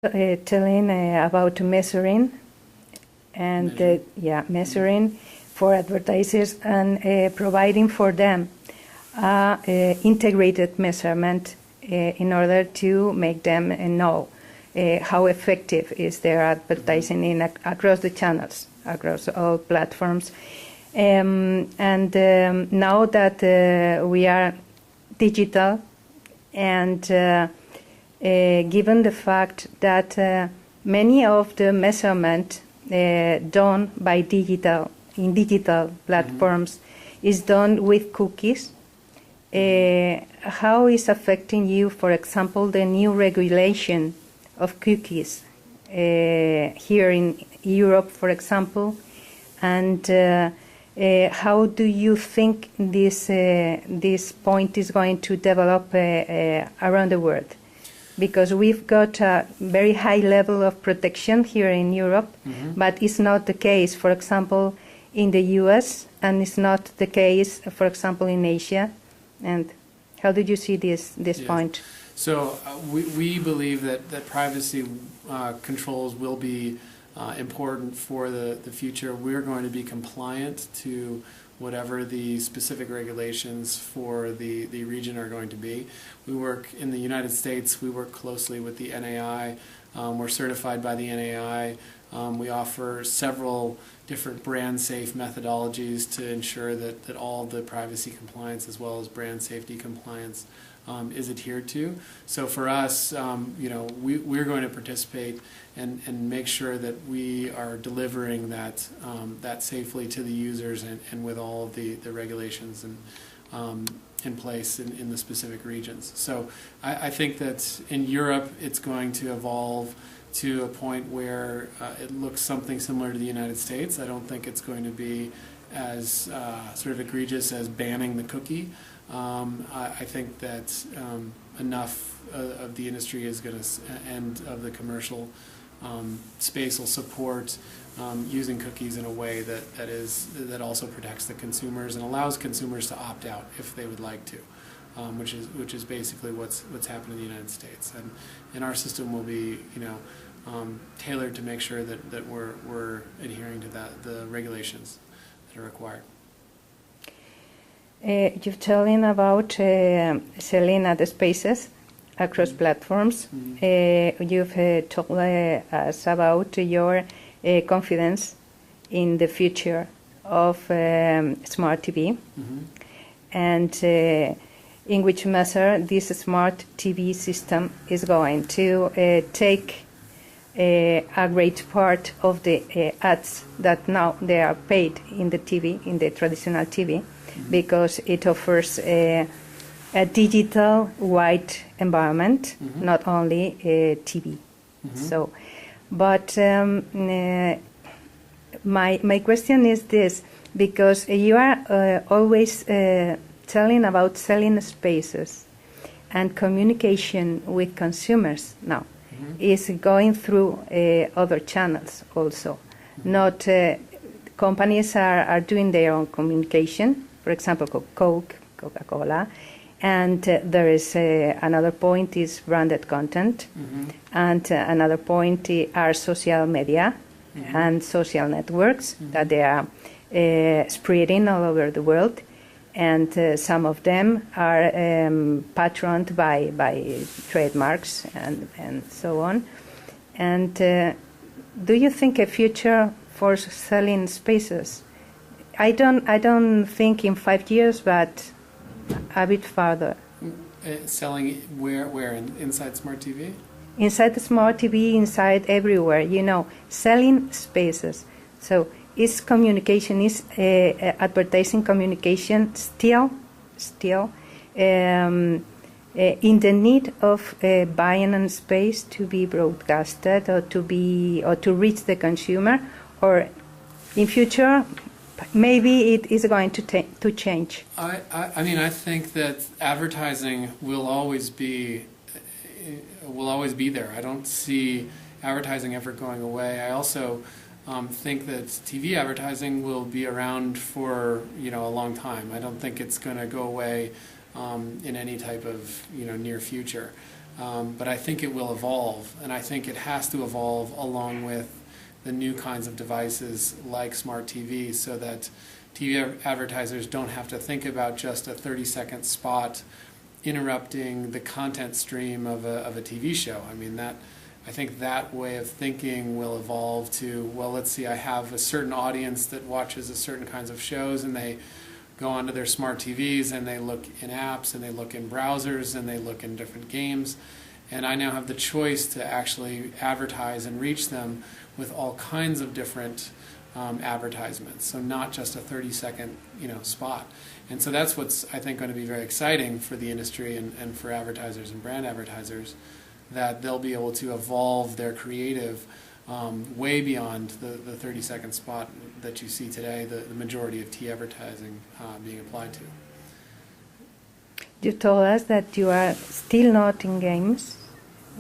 Telling about measuring and measuring for advertisers and providing for them integrated measurement in order to make them know how effective is their advertising across the channels, across all platforms. Now that we are digital and given the fact that many of the measurement done by digital platforms is done with cookies, how is affecting you, for example, the new regulation of cookies here in Europe, for example, and how do you think this point is going to develop around the world? Because we've got a very high level of protection here in Europe, but it's not the case, for example, in the US, and it's not the case, for example, in Asia. And how did you see this point? So we believe that privacy controls will be important for the future. We're going to be compliant to whatever the specific regulations for the region are going to be. We work in the United States, we work closely with the NAI. We're certified by the NAI. We offer several different brand safe methodologies to ensure that all the privacy compliance as well as brand safety compliance is adhered to. So for us, we're going to participate and make sure that we are delivering that safely to the users and with all of the regulations and in place in the specific regions. So I think that in Europe it's going to evolve to a point where it looks something similar to the United States. I don't think it's going to be as sort of egregious as banning the cookie. I think that enough of the industry is going to, and of the commercial space will support using cookies in a way that also protects the consumers and allows consumers to opt out if they would like to, which is basically what's happened in the United States. And our system will be tailored to make sure that we're adhering to the regulations that are required. You're telling about selling at the spaces across platforms. You've told us about your confidence in the future of smart TV and in which measure this smart TV system is going to take a great part of the ads that now they are paid in the TV, in the traditional TV, because it offers a digital white environment, not only TV. So, but my question is this, because you are always telling about selling spaces and communication with consumers now is going through other channels also. Not companies are doing their own communication. For example, Coca-Cola, and there is another point is branded content, and another point are social media and social networks that they are spreading all over the world, and some of them are patroned by trademarks and so on. And do you think a future for selling spaces? I don't think in 5 years, but a bit farther. Selling where inside smart TV? Inside the smart TV, inside everywhere. Selling spaces. So is communication, is advertising communication still in the need of buying a space to be broadcasted or to reach the consumer, or in future? Maybe it is going to change. I mean, I think that advertising will always be there. I don't see advertising ever going away. I also think that TV advertising will be around for a long time. I don't think it's going to go away in any type of near future. But I think it will evolve, and I think it has to evolve along with the new kinds of devices like smart TVs, so that TV advertisers don't have to think about just a 30-second spot interrupting the content stream of a TV show. I mean, I think that way of thinking will evolve to, well, let's see, I have a certain audience that watches a certain kinds of shows, and they go onto their smart TVs and they look in apps and they look in browsers and they look in different games, and I now have the choice to actually advertise and reach them with all kinds of different advertisements, so not just a 30-second spot. And so that's what's, I think, going to be very exciting for the industry and for advertisers and brand advertisers, that they'll be able to evolve their creative way beyond the 30-second spot that you see today, the majority of TV advertising being applied to. You told us that you are still not in games.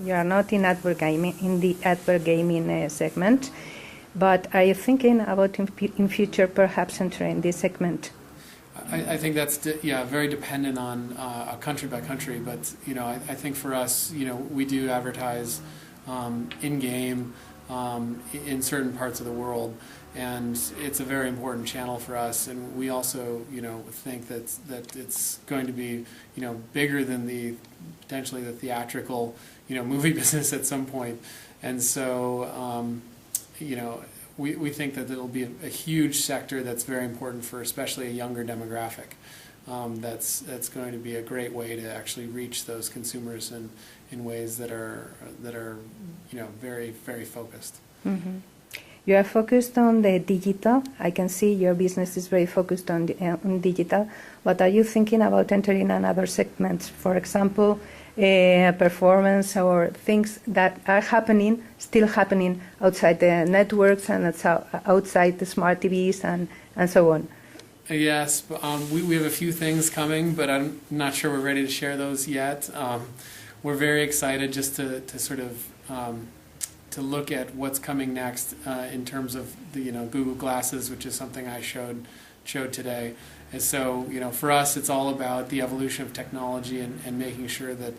You are not in advert gaming, in the advert gaming segment. But are you thinking about in future perhaps entering this segment? I think that's very dependent on country by country. But I think for us, we do advertise in game in certain parts of the world, and it's a very important channel for us. And we also think that it's going to be bigger than potentially the theatrical movie business at some point. And so we think that it'll be a huge sector that's very important for especially a younger demographic. That's going to be a great way to actually reach those consumers in ways that are very, very focused. Mm-hmm. You are focused on the digital. I can see your business is very focused on digital. But are you thinking about entering another segments, for example, performance or things that are still happening outside the networks and outside the smart TVs and so on? Yes, we have a few things coming, but I'm not sure we're ready to share those yet. We're very excited just to sort of to look at what's coming next in terms of the Google Glasses, which is something I showed today. And so for us, it's all about the evolution of technology and making sure that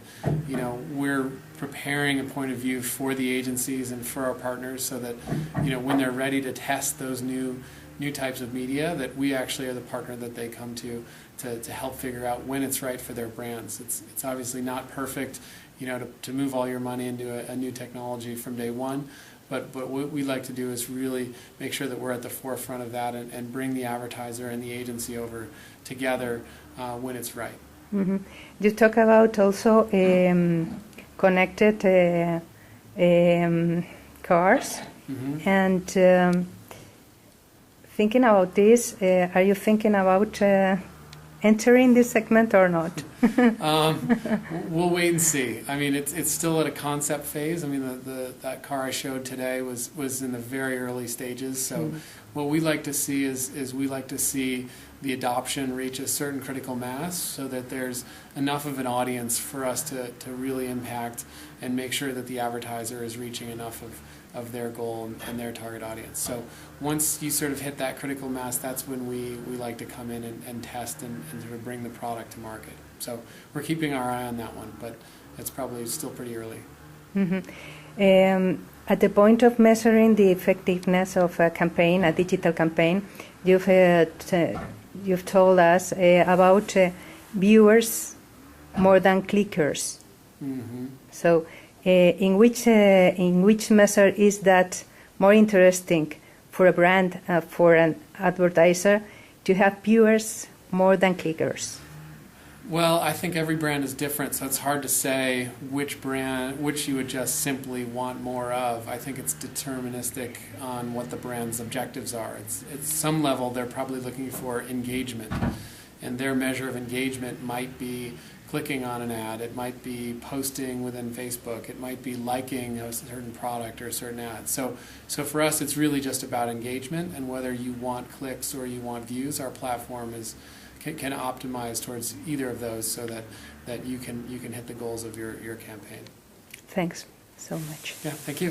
we're preparing a point of view for the agencies and for our partners, so that when they're ready to test those new types of media, that we actually are the partner that they come to help figure out when it's right for their brands. It's obviously not perfect, to move all your money into a new technology from day one. But what we like to do is really make sure that we're at the forefront of that and bring the advertiser and the agency over together when it's right. Mm-hmm. You talk about also connected cars, mm-hmm. and thinking about this, are you thinking about entering this segment or not? We'll wait and see. I mean, it's still at a concept phase. I mean, that car I showed today was in the very early stages. So what we like to see is we like to see the adoption reach a certain critical mass, so that there's enough of an audience for us to really impact and make sure that the advertiser is reaching enough of their goal and their target audience. So once you sort of hit that critical mass, that's when we like to come in and test and sort of bring the product to market. So we're keeping our eye on that one, but it's probably still pretty early. Mm-hmm. At the point of measuring the effectiveness of a campaign, a digital campaign, you've told us about viewers more than clickers. Mm-hmm. So in which measure is that more interesting for a brand, for an advertiser, to have viewers more than clickers? Well, I think every brand is different, so it's hard to say which you would just simply want more of. I think it's deterministic on what the brand's objectives are. At some level, they're probably looking for engagement, and their measure of engagement might be clicking on an ad, it might be posting within Facebook, it might be liking a certain product or a certain ad. So for us, it's really just about engagement, and whether you want clicks or you want views, our platform can optimize towards either of those, so that you can hit the goals of your campaign. Thanks so much. Yeah, thank you.